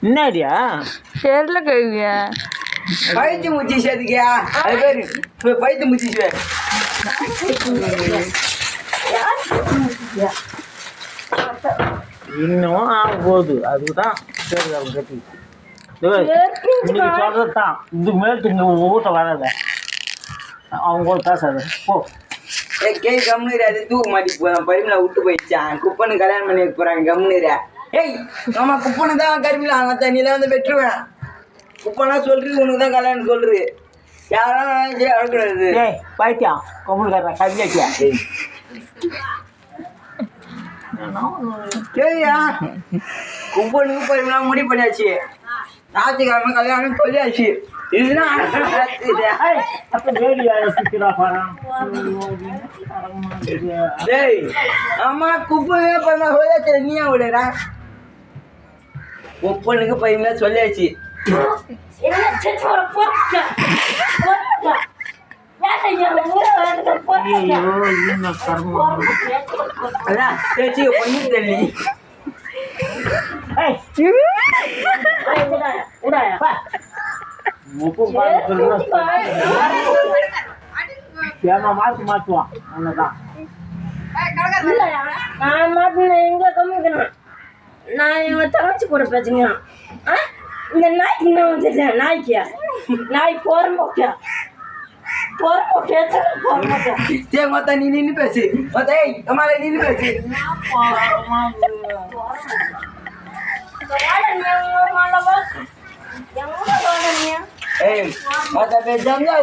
என்னடியா தெரியல கேள்வியா பைத்து முச்சி சேர்த்துக்கியா அது பேரு பைத்து முச்சி சார் இன்னும் ஆக போகுது அதுதான் சரி கட்டி இன்னைக்கு சொல்றது தான் இதுக்கு மேல் இங்கே ஊட்ட வராத அவங்க கூட பேசாது போ கேய் கம்னுரா அது தூக்க மாட்டிக்கு போதான் பரிமளா விட்டு போயிடுச்சான் குப்பனு கல்யாணம் பண்ணி வைக்க போறாங்க கம்னுரா ஏய் நம்ம குப்பனு தான் கருமிலா அங்கே தண்ணியில வந்து வெட்டுருவேன் குப்பனா சொல்றது உனக்கு தான் கல்யாணம் சொல்றது யாரும் அழக்கூடாது ஏய் பாய்த்தியா கொம்புக்காரன் கவியாச்சியா சரியா குப்பனுக்கு பரிமளா முடிவு பண்ணியாச்சு ஞாயிற்றுக்கிழமை கல்யாணம் சொல்லியாச்சு இதுதான் டேய் அம்மா குப்பனுக்கு பரிமளா சொல்லியாச்சு நீயா விடுறா குப்பனுக்கு பரிமளா சொல்லியாச்சு அதான் தேச்சி பொண்ணு தெரியல மாற்றுவான் அவ்வளோதான் நான் மாட்டினேன் எங்க கம்மிக்கணும் நான் எங்க தங்கச்சி கூட பேசுங்க இந்த நாய்க்கு என்ன வந்துட்டேன் நாய் போறம்போக்கா சரி மொத்த நீ நின்று பேசு மொத்த ஏய் அம்மால நின்று பேசு ஏய் மொத்த பேசாம